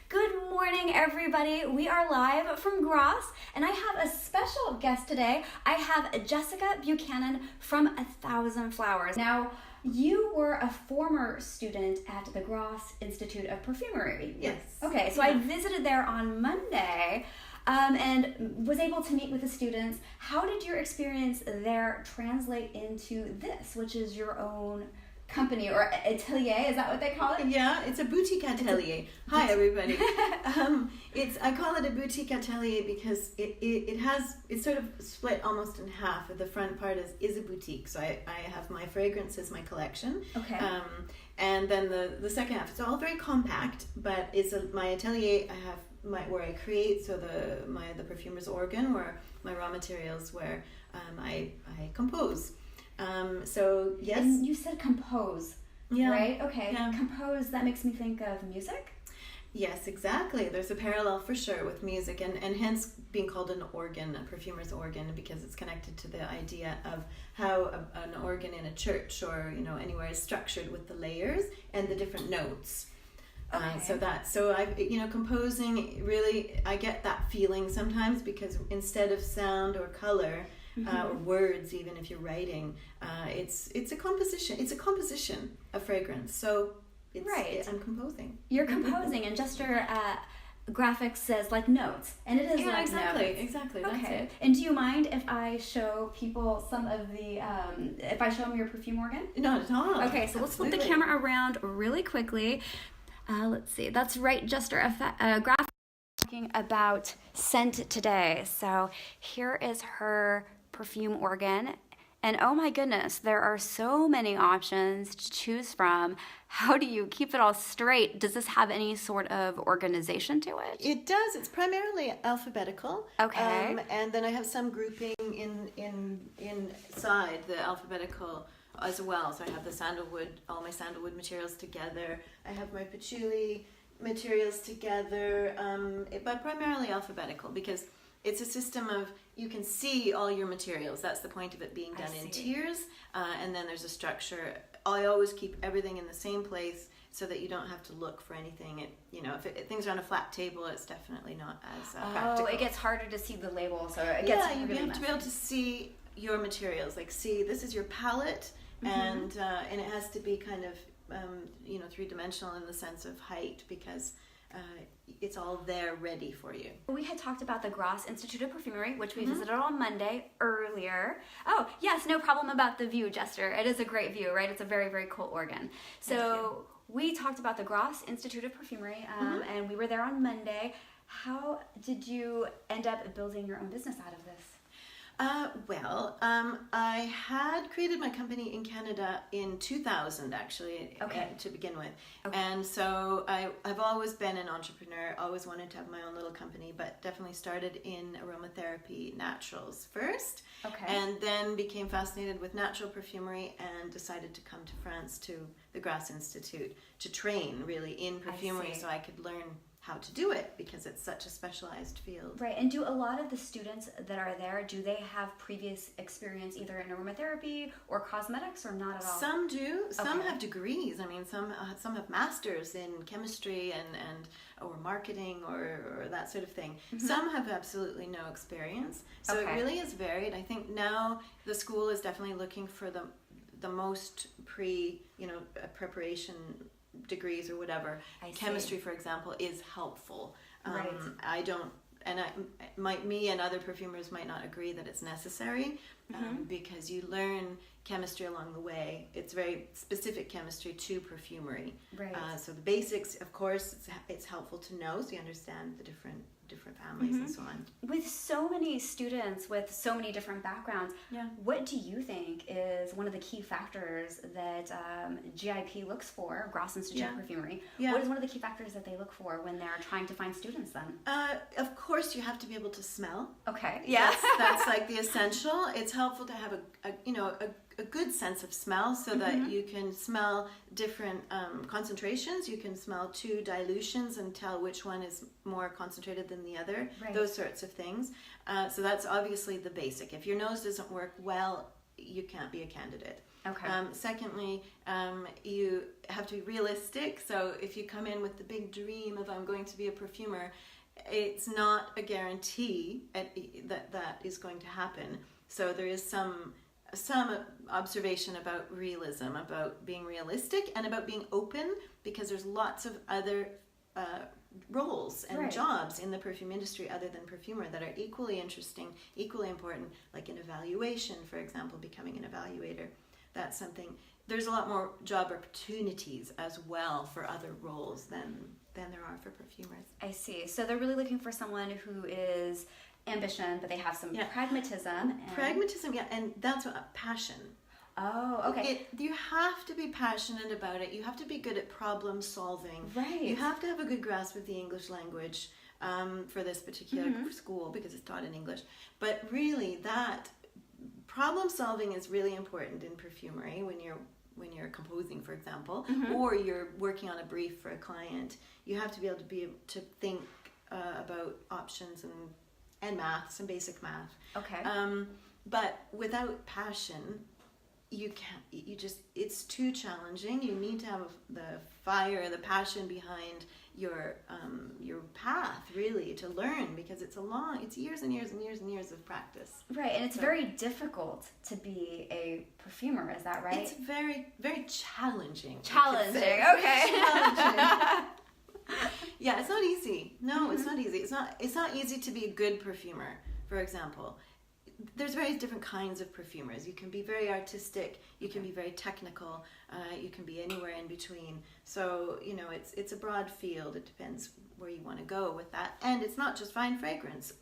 Good morning, everybody. We are live from Grasse, and I have a special guest today. I have Jessica Buchanan from 1,000 Flowers. Now, you were a former student at the Grasse Institute of Perfumery. Yes. Okay, so I visited there on Monday and was able to meet with the students. How did your experience there translate into this, which is your own company or atelier? Is that what they call it? Yeah, it's a boutique atelier. Hi everybody. I call it a boutique atelier because it's sort of split almost in half. The front part is a boutique. So I have my fragrances, my collection. Okay. And then the second half, it's all very compact, but it's my atelier. I have where I create, so the perfumer's organ, where my raw materials, where I compose. So yes. And you said compose, right? Okay. Yeah. Compose, that makes me think of music. Yes, exactly. There's a parallel for sure with music, and hence being called an organ, a perfumer's organ, because it's connected to the idea of how an organ in a church or anywhere is structured with the layers and the different notes. Okay. So I composing, really I get that feeling sometimes, because instead of sound or color, or words, even if you're writing, it's a composition of fragrance. So I'm composing. You're composing, and just your graphics says like notes, and it is like notes. Exactly. Okay. That's it. And do you mind if I show people some of the if I show them your perfume organ? Not at all. Okay, so let's flip the camera around really quickly. Let's see. That's right, Jester. Graphic talking about scent today. So here is her perfume organ, and oh my goodness, there are so many options to choose from. How do you keep it all straight? Does this have any sort of organization to it? It does. It's primarily alphabetical. Okay. And then I have some grouping inside the alphabetical as well. So I have the sandalwood, all my sandalwood materials together. I have my patchouli materials together, but primarily alphabetical, because it's a system of, you can see all your materials. That's the point of it being done in tiers. And then there's a structure. I always keep everything in the same place so that you don't have to look for anything. If things are on a flat table, it's definitely not as practical. Oh, it gets harder to see the label, so it gets really you have to be able to see your materials. Like, see, this is your palette, and it has to be kind of three-dimensional in the sense of height, because it's all there ready for you. We had talked about the Grasse Institute of Perfumery, which we visited on Monday earlier. Oh, yes, no problem about the view, Jester. It is a great view, right? It's a very, very cool organ. So we talked about the Grasse Institute of Perfumery, and we were there on Monday. How did you end up building your own business out of this? I had created my company in Canada in 2000, actually, to begin with. Okay. And so I've always been an entrepreneur, always wanted to have my own little company, but definitely started in aromatherapy naturals first. Okay. And then became fascinated with natural perfumery and decided to come to France to the Grasse Institute to train really in perfumery, so I could learn how to do it, because it's such a specialized field. Right, and do a lot of the students that are there, do they have previous experience either in aromatherapy or cosmetics, or not at all? Some do. Some have degrees. I mean, some have masters in chemistry or marketing or that sort of thing. Some have absolutely no experience. So it really is varied. I think now the school is definitely looking for the most preparation degrees or whatever. Chemistry, for example, is helpful. Right. Me and other perfumers might not agree that it's necessary, because you learn chemistry along the way. It's very specific chemistry to perfumery. Right. So the basics, of course, it's helpful to know, so you understand the different families and so on. With so many students with so many different backgrounds, what do you think is one of the key factors that GIP looks for, Grasse Institute of Perfumery? What is one of the key factors that they look for when they're trying to find students then? Of course, you have to be able to smell. Okay. Yeah. That's like the essential. It's helpful to have a good sense of smell, so that you can smell different concentrations. You can smell two dilutions and tell which one is more concentrated than the other. Right. Those sorts of things. So that's obviously the basic. If your nose doesn't work well, you can't be a candidate. Okay. Secondly, you have to be realistic. So if you come in with the big dream of I'm going to be a perfumer, it's not a guarantee that is going to happen. So there is some observation about realism, about being realistic, and about being open, because there's lots of other roles and jobs in the perfume industry other than perfumer that are equally interesting, equally important, like an evaluation, for example, becoming an evaluator. That's something. There's a lot more job opportunities as well for other roles than there are for perfumers. I see. So they're really looking for someone who is ambition, but they have some pragmatism. Pragmatism, and that's what passion. Oh, okay. You have to be passionate about it. You have to be good at problem solving. Right. You have to have a good grasp of the English language for this particular school, because it's taught in English. But really, that problem solving is really important in perfumery when you're composing, for example, or you're working on a brief for a client. You have to be able to think about options and math, some basic math. Okay. But without passion, it's too challenging. You need to have the fire, the passion behind your path, really, to learn, because it's years and years and years and years of practice. Right, and it's very difficult to be a perfumer, is that right? It's very, very challenging. Challenging, okay. Challenging. Yeah, it's not easy. No, it's not easy. It's not easy to be a good perfumer, for example. There's various different kinds of perfumers. You can be very artistic, you can be very technical, you can be anywhere in between. So, it's a broad field. It depends where you want to go with that. And it's not just fine fragrance.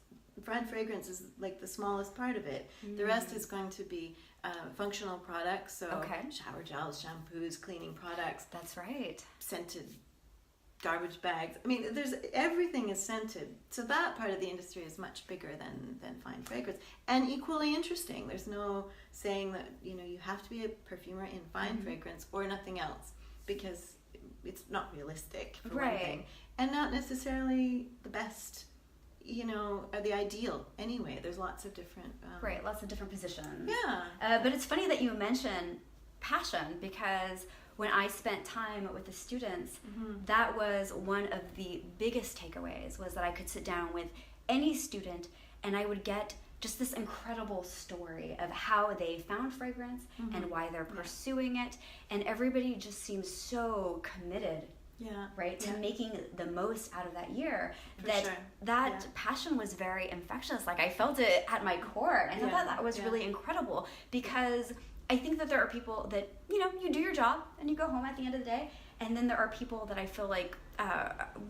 Fine fragrance is like the smallest part of it. The rest is going to be functional products, so shower gels, shampoos, cleaning products. That's right. Scented garbage bags. I mean, everything is scented. So that part of the industry is much bigger than fine fragrance, and equally interesting. There's no saying that you have to be a perfumer in fine fragrance or nothing else, because it's not realistic for one thing, and not necessarily the best, or the ideal anyway. There's lots of different lots of different positions. Yeah. But it's funny that you mention passion, because when I spent time with the students, that was one of the biggest takeaways, was that I could sit down with any student and I would get just this incredible story of how they found fragrance and why they're pursuing it. And everybody just seems so committed, to making the most out of that year. That passion was very infectious. Like, I felt it at my core. And I thought that was really incredible, because I think that there are people that, you do your job and you go home at the end of the day, and then there are people that I feel like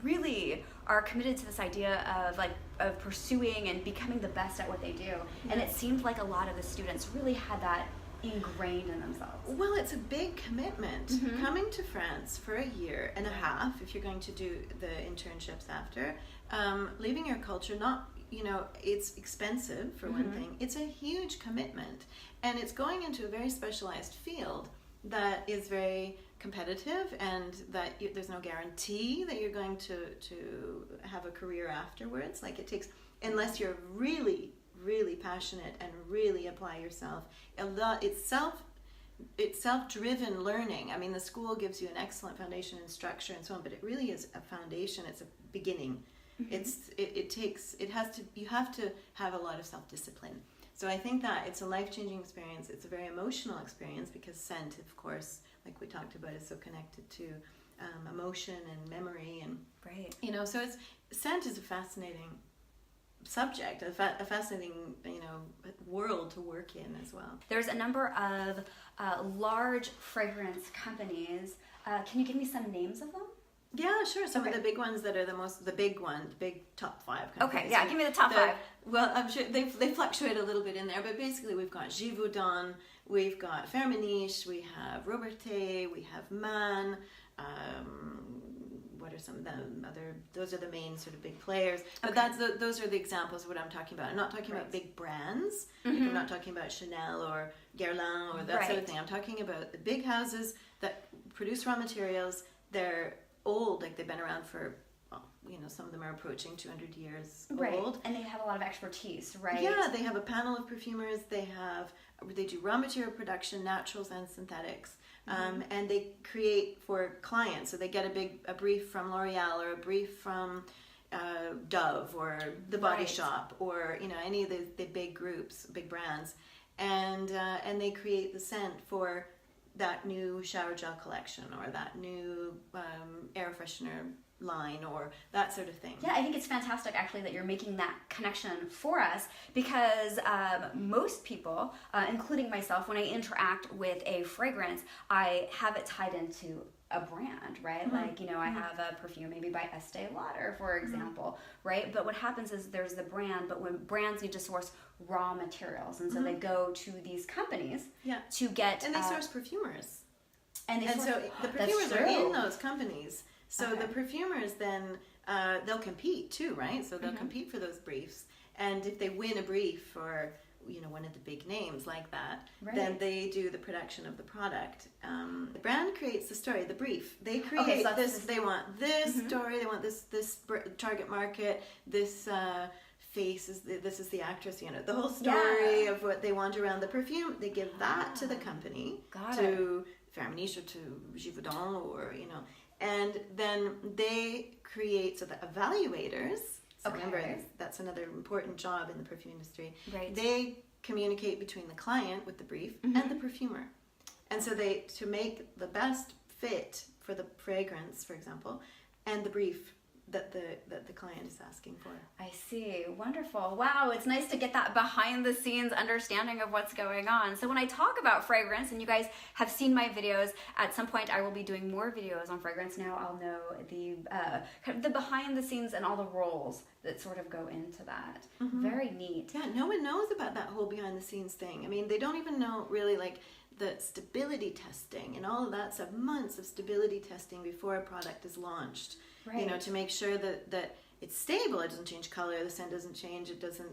really are committed to this idea of pursuing and becoming the best at what they do. And it seemed like a lot of the students really had that ingrained in themselves. Well, it's a big commitment. Coming to France for a year and a half, if you're going to do the internships after, leaving your culture, it's expensive for one thing. It's a huge commitment, and it's going into a very specialized field that is very competitive, and that there's no guarantee that you're going to have a career afterwards. Like, it takes, unless you're really, really passionate and really apply yourself, it's self-driven learning. I mean, the school gives you an excellent foundation and structure and so on, but it really is a foundation. It's a beginning. You have to have a lot of self-discipline. So I think that it's a life-changing experience. It's a very emotional experience, because scent, of course, like we talked about, is so connected to emotion and memory, and so scent is a fascinating subject, a fascinating world to work in as well. There's a number of large fragrance companies. Can you give me some names of them? Yeah, sure. Some of the big ones that are the big top 5 companies. Okay, yeah, give me the top 5. Well, I'm sure they fluctuate a little bit in there, but basically we've got Givaudan, we've got Firmenich, we have Robertet, we have Man. What are some of the other? Those are the main sort of big players. But those are the examples of what I'm talking about. I'm not talking about big brands. Like, I'm not talking about Chanel or Guerlain or that sort of thing. I'm talking about the big houses that produce raw materials. They're old, like they've been around for some of them are approaching 200 years right. old. And they have a lot of expertise, right? Yeah, they have a panel of perfumers. They do raw material production, naturals and synthetics. And they create for clients. So they get a brief from L'Oreal or a brief from Dove or the Body Shop or any of the big groups, big brands, and they create the scent for that new shower gel collection or that new air freshener line or that sort of thing. Yeah, I think it's fantastic actually that you're making that connection for us, because most people, including myself, when I interact with a fragrance, I have it tied into a brand, right? Like, I have a perfume maybe by Estee Lauder, for example, right? But what happens is there's the brand, but when brands need to source raw materials, and so they go to these companies to get... And they source perfumers. And so the perfumers are in those companies. So the perfumers then, they'll compete too, right? So they'll compete for those briefs. And if they win a brief for, one of the big names like that, then they do the production of the product. The brand creates the story, the brief. They create this, they want this story, they want this target market, this face, this is the actress, the whole story of what they want around the perfume. They give that to the company, to Firmenich or to Givaudan or, and then they create, so the evaluators, remember that's another important job in the perfume industry, they communicate between the client with the brief and the perfumer. And so to make the best fit for the fragrance, for example, and the brief that the client is asking for. I see. Wonderful. Wow, it's nice to get that behind the scenes understanding of what's going on. So when I talk about fragrance, and you guys have seen my videos, at some point I will be doing more videos on fragrance. Now I'll know the behind the scenes and all the roles that sort of go into that. Very neat. Yeah, no one knows about that whole behind the scenes thing. I mean, they don't even know really like the stability testing and all of that stuff, months of stability testing before a product is launched. Right. To make sure that it's stable, it doesn't change color, the scent doesn't change, it doesn't,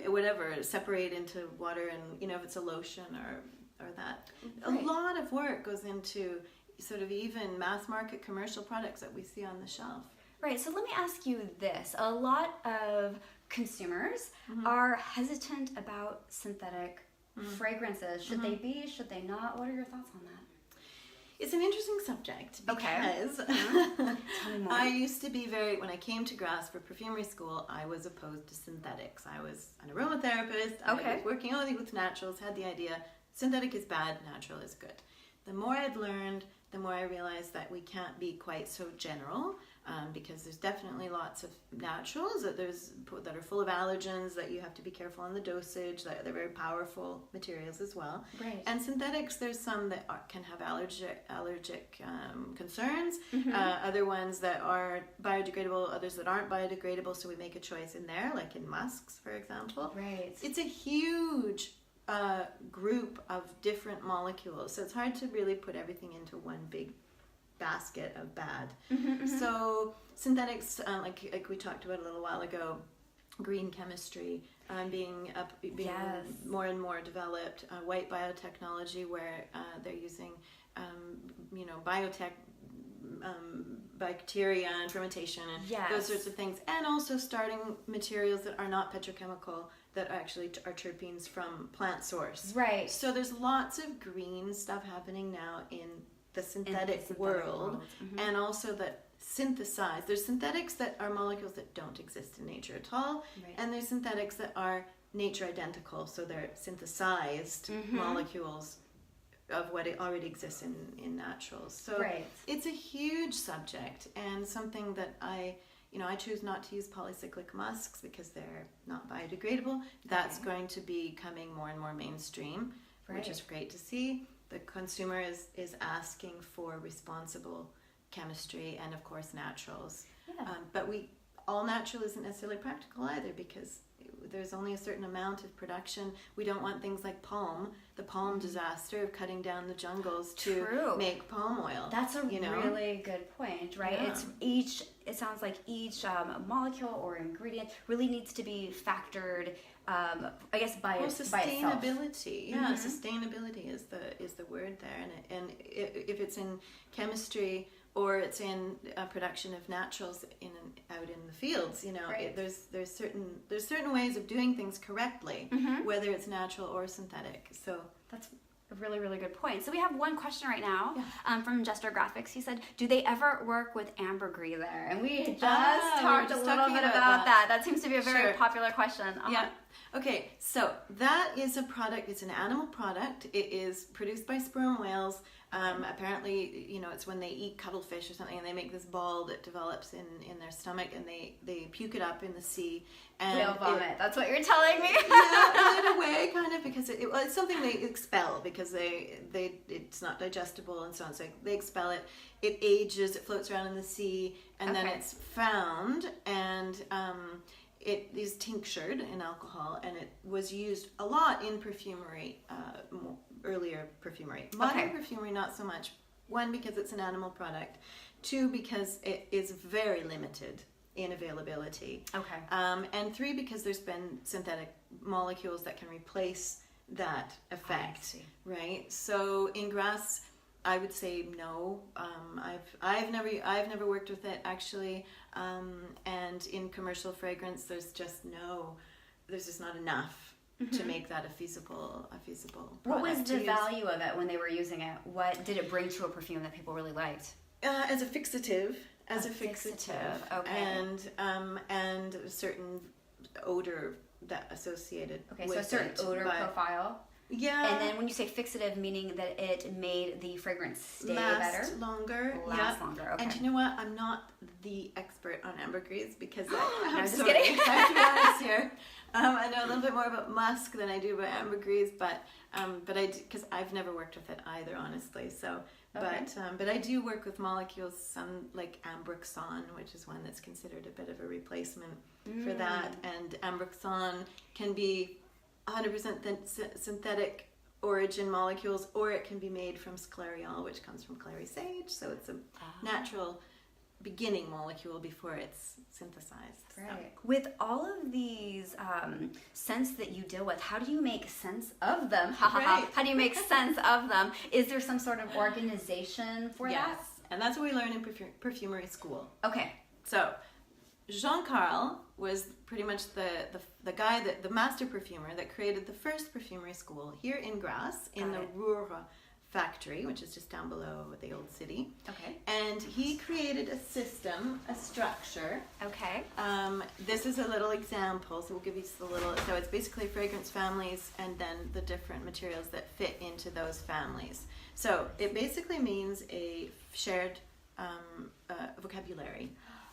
whatever, separate into water, and, if it's a lotion or that. Right. A lot of work goes into sort of even mass market commercial products that we see on the shelf. Right, so let me ask you this. A lot of consumers are hesitant about synthetic fragrances. Should they be? Should they not? What are your thoughts on that? It's an interesting subject because I used to be when I came to Grasse for perfumery school, I was opposed to synthetics. I was an aromatherapist. I was working only with naturals, had the idea synthetic is bad, natural is good. The more I've learned, the more I realized that we can't be quite so general, because there's definitely lots of naturals that are full of allergens that you have to be careful on the dosage. That they're very powerful materials as well. Right. And synthetics, there's some that can have allergic concerns. Other ones that are biodegradable, others that aren't biodegradable. So we make a choice in there, like in musks, for example. Right. It's a huge group of different molecules, so it's hard to really put everything into one big basket of bad. So synthetics, like we talked about a little while ago, green chemistry being more and more developed, white biotechnology where they're using biotech, bacteria and fermentation and those sorts of things, and also starting materials that are not petrochemical, that actually are terpenes from plant source. Right. So there's lots of green stuff happening now in the synthetic world. And also that synthesize. There's synthetics that are molecules that don't exist in nature at all, and there's synthetics that are nature identical, so they're synthesized molecules of what already exists in naturals. So it's a huge subject, and something that I choose not to use polycyclic musks because they're not biodegradable. That's going to be coming more and more mainstream, which is great to see. The consumer is asking for responsible chemistry and, of course, naturals. But all natural isn't necessarily practical either, because there's only a certain amount of production. We don't want things like the palm disaster of cutting down the jungles to make palm oil. That's a really good point, right? Yeah. It sounds like each molecule or ingredient really needs to be factored, I guess, by itself. Sustainability. Yeah, sustainability is the word there. And if it's in chemistry or it's in a production of naturals out in the fields. You know, Right. there's certain ways of doing things correctly, whether it's natural or synthetic. So That's a really, really good point. So we have one question right now Yeah. from Jester Graphics. He said, do they ever work with ambergris there? And we just we were talked just a little talking bit about about that. that. That seems to be a very Sure. popular question. Yeah. Okay, so that is a product. It's an animal product. It is produced by sperm whales. Apparently, you know, it's when they eat cuttlefish or something, and they make this ball that develops in their stomach, and they puke it up in the sea. And Whale vomit. That's what you're telling me. yeah, in a way, kind of, because it's something they expel because it's not digestible and so on. So they expel it. It ages. It floats around in the sea, and then Okay. it's found and. It is tinctured in alcohol, and it was used a lot in perfumery, earlier perfumery. Modern perfumery, not so much. One, because it's an animal product. Two, because it is very limited in availability. Okay. And three, because there's been synthetic molecules that can replace that effect. see. Right? So in Grasse, I would say no. I've never worked with it actually, and in commercial fragrance, there's just not enough to make that a feasible product. What was to the use. value of it when they were using it? What did it bring to a perfume that people really liked? As a fixative, okay. and a certain odor that associated. Okay, with so a certain it, odor but- profile. Yeah. And then when you say fixative, meaning that it made the fragrance stay last better? longer. Last longer, okay. And you know what? I'm not the expert on ambergris because No, I'm just sorry. kidding. I have to be honest here. I know a little bit more about musk than I do about ambergris, but because I've never worked with it either, honestly. So, Okay. but I do work with molecules, some like Ambroxan, which is one that's considered a bit of a replacement for that, and Ambroxan can be 100% synthetic origin molecules, or it can be made from sclareol, which comes from clary sage. So it's a natural beginning molecule before it's synthesized. Right. So. With all of these scents that you deal with, how do you make sense of them? Right. How do you make sense of them? Is there some sort of organization for Yes, and that's what we learn in perfumery school. that? Okay. So Jean-Carl was pretty much the guy, the master perfumer that created the first perfumery school here in Grasse, in the Roure factory, which is just down below the old city. Okay. And he created a system, a structure. Okay. This is a little example, so we'll give you just a little. So it's basically fragrance families and then the different materials that fit into those families. So it basically means a shared vocabulary.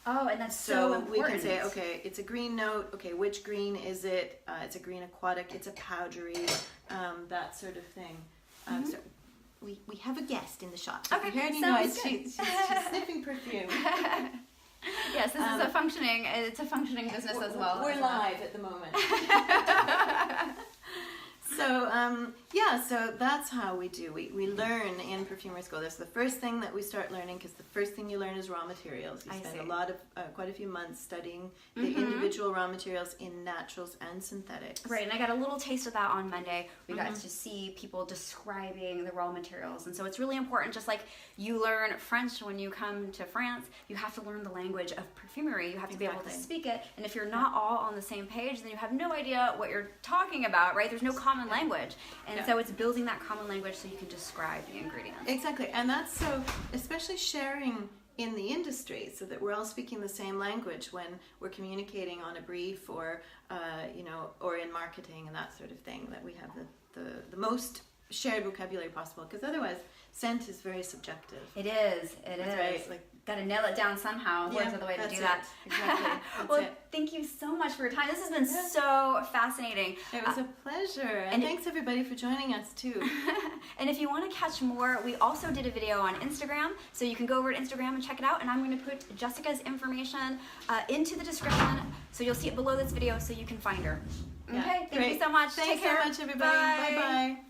Oh, and that's so important. We can say, okay, it's a green note. Okay, which green is it? It's a green aquatic. It's a powdery, that sort of thing. So we have a guest in the shop. So Okay, if you hear any sounds noise, good. she's sniffing perfume. Yes, this is a functioning business as well. We're live at the moment. So that's how we do. We learn in perfumery school. That's the first thing that we start learning, because the first thing you learn is raw materials. You spend a lot of quite a few months studying the individual raw materials in naturals and synthetics. Right, and I got a little taste of that on Monday. We got to see people describing the raw materials, and so it's really important. Just like you learn French when you come to France, you have to learn the language of perfumery. You have to be able to speak it, and if you're not all on the same page, then you have no idea what you're talking about, right? There's no common language, and so it's building that common language so you can describe the ingredients. Exactly, and that's so, especially sharing in the industry, so that we're all speaking the same language when we're communicating on a brief, or or in marketing and that sort of thing, that we have the most shared vocabulary possible, because otherwise scent is very subjective. It is. Right, like, got to nail it down somehow. Words are the way to do that. Exactly. Well, thank you so much for your time. This has been so fascinating. It was a pleasure, and thanks everybody for joining us too. And if you want to catch more, we also did a video on Instagram, so you can go over to Instagram and check it out. And I'm going to put Jessica's information into the description, so you'll see it below this video, so you can find her. Okay, thank you so much. Thanks Take care. so much, everybody. Bye bye.